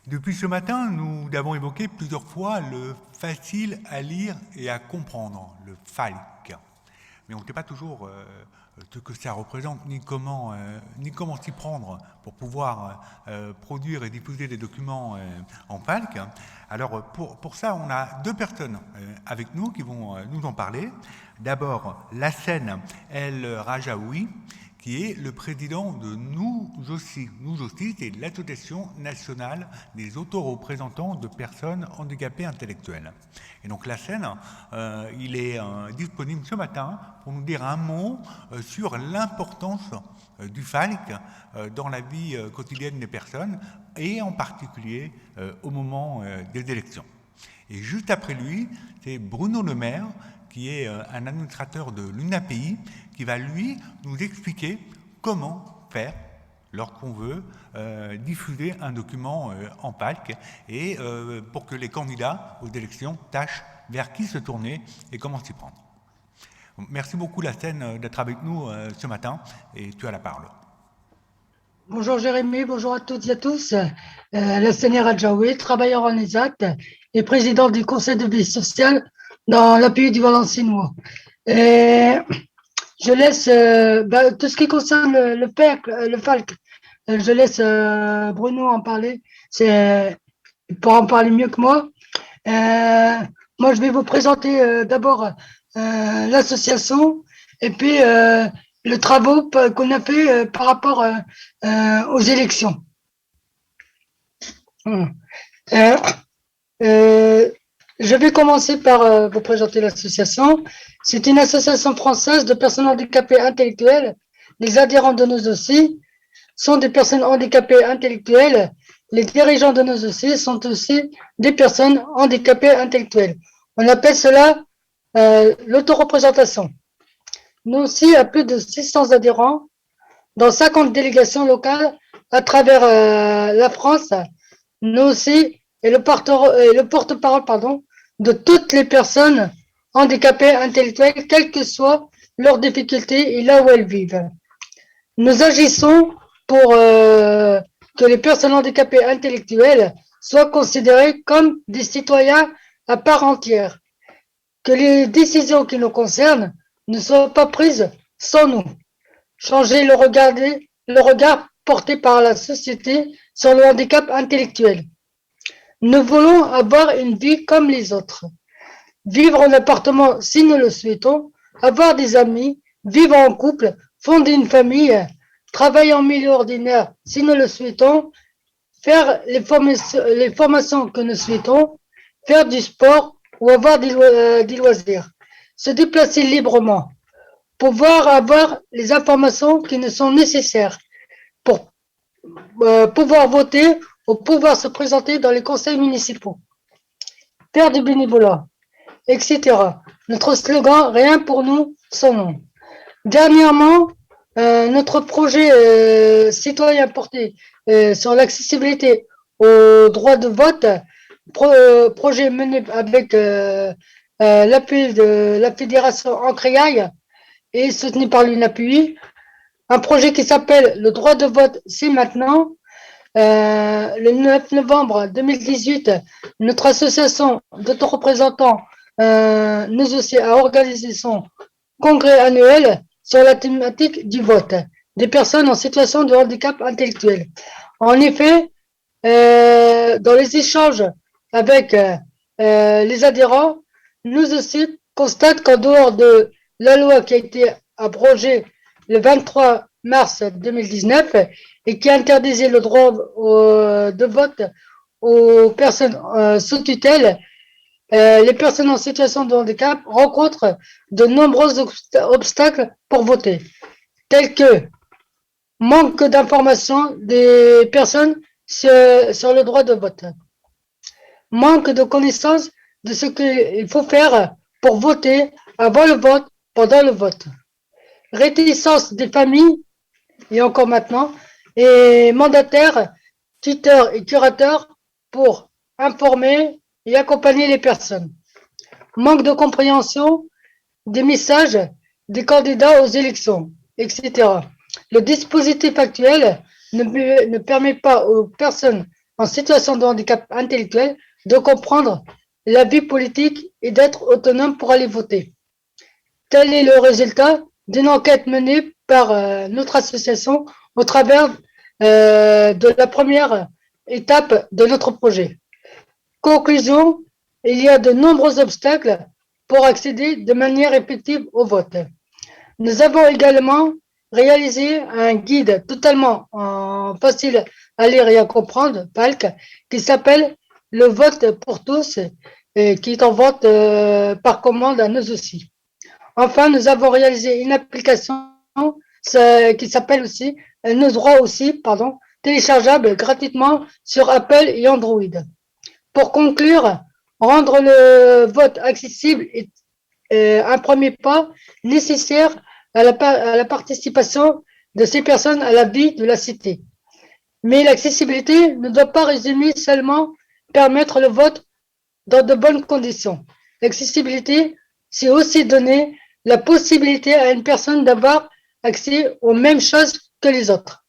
Depuis ce matin, nous avons évoqué plusieurs fois le facile à lire et à comprendre, le FALC. Mais on ne sait pas toujours ce que ça représente, ni comment s'y prendre pour pouvoir produire et diffuser des documents en FALC. Alors pour ça, on a deux personnes avec nous qui vont nous en parler. D'abord, Lassène El Rajaoui, qui est le président de Nous aussi. Nous aussi, c'est l'Association nationale des autoreprésentants de personnes handicapées intellectuelles. Et donc la scène, il est disponible ce matin pour nous dire un mot sur l'importance du FALC dans la vie quotidienne des personnes et en particulier au moment des élections. Et juste après lui, c'est Bruno Le Maire, qui est un administrateur de l'UNAPI, qui va lui nous expliquer comment faire lorsqu'on veut diffuser un document en PALC et pour que les candidats aux élections sachent vers qui se tourner et comment s'y prendre. Merci beaucoup Lassène d'être avec nous ce matin et tu as la parole. Bonjour Jérémy, bonjour à toutes et à tous. Lassène Radjaoui, travailleur en ESAT et président du conseil de vie sociale dans l'API du Valencinois. Et je laisse tout ce qui concerne le FALC, je laisse Bruno en parler. Il pourra en parler mieux que moi. Moi, je vais vous présenter d'abord l'association et puis le travaux qu'on a fait par rapport aux élections. Euh, euh, je vais commencer par vous présenter l'association. C'est une association française de personnes handicapées intellectuelles. Les adhérents de nos dossiers sont des personnes handicapées intellectuelles. Les dirigeants de nos dossiers sont aussi des personnes handicapées intellectuelles. On appelle cela l'autoreprésentation. Nous aussi, à plus de 600 adhérents dans 50 délégations locales à travers la France. Nous aussi, et le porte-parole de toutes les personnes handicapées intellectuelles, quelles que soient leurs difficultés et là où elles vivent. Nous agissons pour que les personnes handicapées intellectuelles soient considérées comme des citoyens à part entière, que les décisions qui nous concernent ne soient pas prises sans nous. Changer le regard porté par la société sur le handicap intellectuel. Nous voulons avoir une vie comme les autres. Vivre en appartement si nous le souhaitons, avoir des amis, vivre en couple, fonder une famille, travailler en milieu ordinaire si nous le souhaitons, faire les formations que nous souhaitons, faire du sport ou avoir des loisirs, se déplacer librement, pouvoir avoir les informations qui nous sont nécessaires pour pouvoir voter ou pouvoir se présenter dans les conseils municipaux, faire du bénévolat, etc. Notre slogan, rien pour nous, sans nous. Dernièrement, notre projet citoyen porté sur l'accessibilité au droit de vote, projet mené avec l'appui de la fédération Ancréaille et soutenu par l'UNAPUI, un projet qui s'appelle Le droit de vote, c'est maintenant. Le 9 novembre 2018, notre association d'autoreprésentants nous aussi a organisé son congrès annuel sur la thématique du vote des personnes en situation de handicap intellectuel. En effet, dans les échanges avec les adhérents, nous aussi constatons qu'en dehors de la loi qui a été abrogée le 23 mars 2019 et qui interdisait le droit de vote aux personnes sous tutelle, les personnes en situation de handicap rencontrent de nombreux obstacles pour voter, tels que manque d'information des personnes sur le droit de vote, manque de connaissance de ce qu'il faut faire pour voter avant le vote, pendant le vote, réticence des familles, et encore maintenant, et mandataires, tuteurs et curateurs pour informer et accompagner les personnes. Manque de compréhension des messages des candidats aux élections, etc. Le dispositif actuel ne permet pas aux personnes en situation de handicap intellectuel de comprendre la vie politique et d'être autonome pour aller voter. Tel est le résultat d'une enquête menée par notre association au travers de la première étape de notre projet. Conclusion, il y a de nombreux obstacles pour accéder de manière effective au vote. Nous avons également réalisé un guide totalement facile à lire et à comprendre, PALC, qui s'appelle Le vote pour tous, et qui est en vente par commande à nous aussi. Enfin, nous avons réalisé une application qui s'appelle aussi Nos droits aussi, pardon, téléchargeable gratuitement sur Apple et Android. Pour conclure, rendre le vote accessible est un premier pas nécessaire à la participation de ces personnes à la vie de la cité. Mais l'accessibilité ne doit pas résumer seulement permettre le vote dans de bonnes conditions. L'accessibilité, c'est aussi donner la possibilité à une personne d'avoir accès aux mêmes choses que les autres.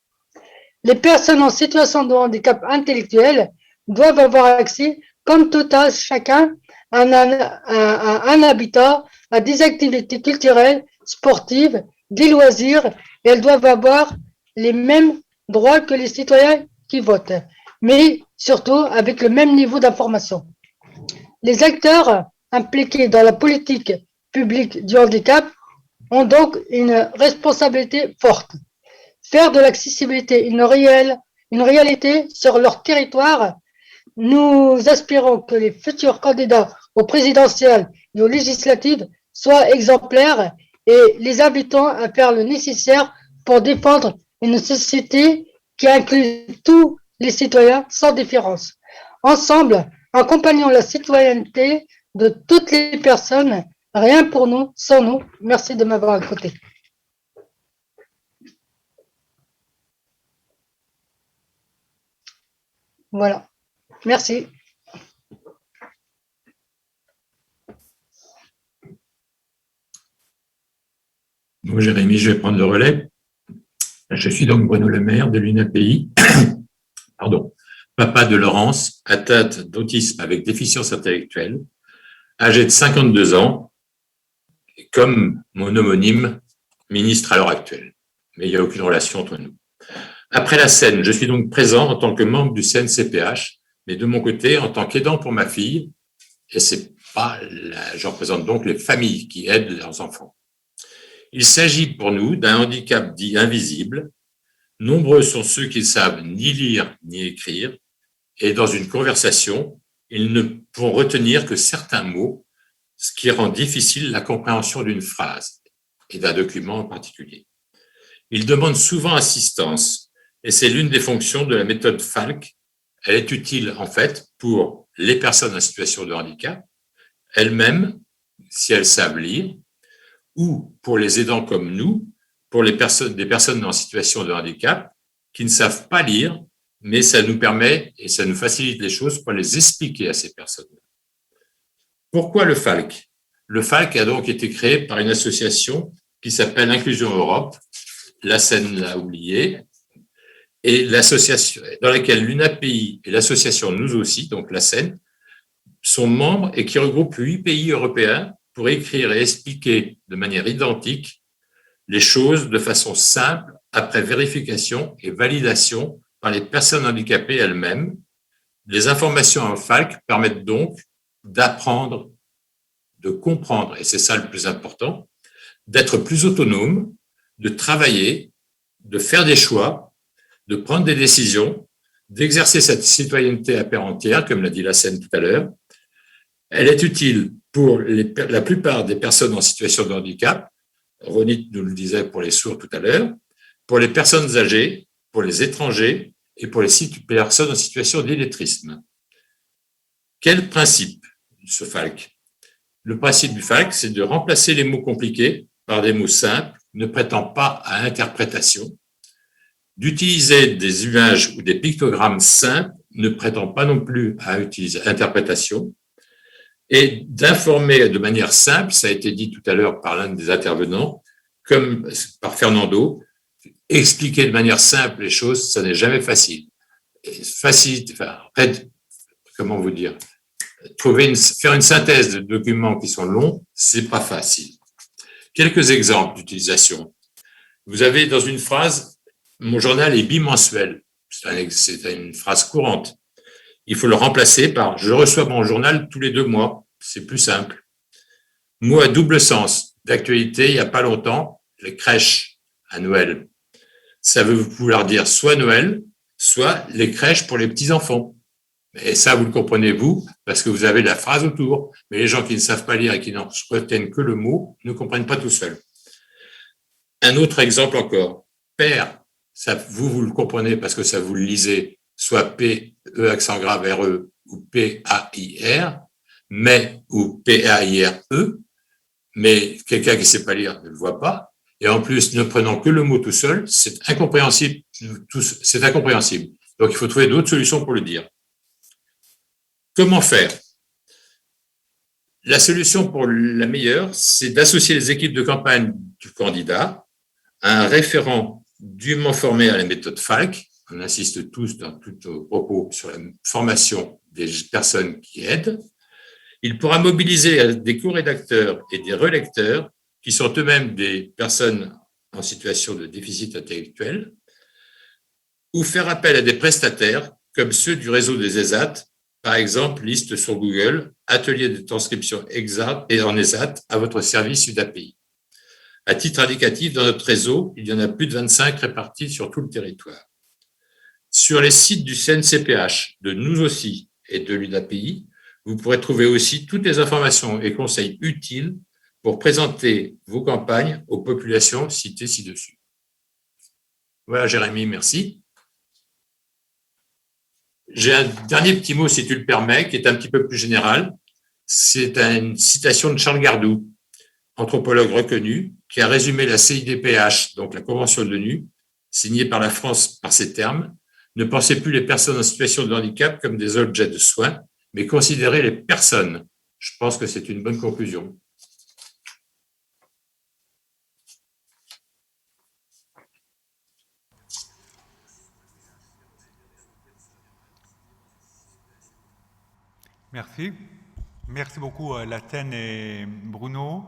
Les personnes en situation de handicap intellectuel doivent avoir accès, comme tout à chacun, à un habitat, à des activités culturelles, sportives, des loisirs, et elles doivent avoir les mêmes droits que les citoyens qui votent, mais surtout avec le même niveau d'information. Les acteurs impliqués dans la politique publique du handicap ont donc une responsabilité forte. Faire de l'accessibilité une réalité sur leur territoire. Nous aspirons que les futurs candidats aux présidentielles et aux législatives soient exemplaires et les invitons à faire le nécessaire pour défendre une société qui inclut tous les citoyens sans différence. Ensemble, accompagnons la citoyenneté de toutes les personnes. Rien pour nous, sans nous. Merci de m'avoir écouté. Voilà. Merci. Bon, Jérémy, je vais prendre le relais. Je suis donc Bruno Le Maire de l'UNAPI, pardon, papa de Laurence, atteinte d'autisme avec déficience intellectuelle, âgée de 52 ans, comme mon homonyme ministre à l'heure actuelle. Mais il n'y a aucune relation entre nous. Après la scène, je suis donc présent en tant que membre du CNCPH, mais de mon côté, en tant qu'aidant pour ma fille, et je représente donc les familles qui aident leurs enfants. Il s'agit pour nous d'un handicap dit invisible. Nombreux sont ceux qui ne savent ni lire ni écrire, et dans une conversation, ils ne pourront retenir que certains mots, ce qui rend difficile la compréhension d'une phrase et d'un document en particulier. Ils demandent souvent assistance, et c'est l'une des fonctions de la méthode Falck. Elle est utile en fait pour les personnes en situation de handicap, elles-mêmes, si elles savent lire, ou pour les aidants comme nous, pour des personnes en situation de handicap qui ne savent pas lire, mais ça nous permet et ça nous facilite les choses pour les expliquer à ces personnes. Pourquoi le Falck? Le Falck a donc été créé par une association qui s'appelle Inclusion Europe, la Seine l'a oublié, et l'association dans laquelle l'UNAPI et l'association Nous aussi, donc la Seine, sont membres et qui regroupe 8 pays européens pour écrire et expliquer de manière identique les choses de façon simple après vérification et validation par les personnes handicapées elles-mêmes. Les informations en Falck permettent donc d'apprendre, de comprendre, et c'est ça le plus important, d'être plus autonome, de travailler, de faire des choix, de prendre des décisions, d'exercer cette citoyenneté à part entière, comme l'a dit la Seine tout à l'heure. Elle est utile pour la plupart des personnes en situation de handicap, Ronit nous le disait pour les sourds tout à l'heure, pour les personnes âgées, pour les étrangers et pour les personnes en situation d'illettrisme. Quel principe, ce Falck? Le principe du Falck, c'est de remplacer les mots compliqués par des mots simples, ne prêtant pas à interprétation, d'utiliser des images ou des pictogrammes simples, ne prêtant pas non plus à interprétation, et d'informer de manière simple, ça a été dit tout à l'heure par l'un des intervenants, comme par Fernando, expliquer de manière simple les choses, ça n'est jamais facile. facilite, enfin, en fait, comment vous dire, faire une synthèse de documents qui sont longs, c'est pas facile. Quelques exemples d'utilisation. Vous avez dans une phrase, mon journal est bimensuel. C'est une phrase courante. Il faut le remplacer par je reçois mon journal tous les 2 mois. C'est plus simple. Mot à double sens. D'actualité, il n'y a pas longtemps, les crèches à Noël. Ça veut vouloir dire soit Noël, soit les crèches pour les petits-enfants. Et ça, vous le comprenez, vous, parce que vous avez la phrase autour. Mais les gens qui ne savent pas lire et qui n'en retiennent que le mot ne comprennent pas tout seuls. Un autre exemple encore. Père, ça, vous le comprenez parce que ça vous le lisez, soit P, E accent grave, R-E, ou P-A-I-R, mais, ou P-A-I-R-E, mais quelqu'un qui ne sait pas lire ne le voit pas. Et en plus, ne prenant que le mot tout seul, c'est incompréhensible. C'est incompréhensible. Donc, il faut trouver d'autres solutions pour le dire. Comment faire? La solution pour la meilleure, c'est d'associer les équipes de campagne du candidat à un référent dûment formé à la méthode Falk. On insiste tous dans tous nos propos sur la formation des personnes qui aident. Il pourra mobiliser des co-rédacteurs et des relecteurs qui sont eux-mêmes des personnes en situation de déficit intellectuel, ou faire appel à des prestataires comme ceux du réseau des ESAT, par exemple, liste sur Google, atelier de transcription exact et en ESAT à votre service UDAPI. À titre indicatif, dans notre réseau, il y en a plus de 25 répartis sur tout le territoire. Sur les sites du CNCPH, de nous aussi et de l'UDAPI, vous pourrez trouver aussi toutes les informations et conseils utiles pour présenter vos campagnes aux populations citées ci-dessus. Voilà, Jérémy, merci. J'ai un dernier petit mot, si tu le permets, qui est un petit peu plus général. C'est une citation de Charles Gardou, anthropologue reconnu, qui a résumé la CIDPH, donc la Convention de l'ONU, signée par la France par ces termes. Ne pensez plus les personnes en situation de handicap comme des objets de soins, mais considérez les personnes. Je pense que c'est une bonne conclusion. Merci. Merci beaucoup, Laten et Bruno.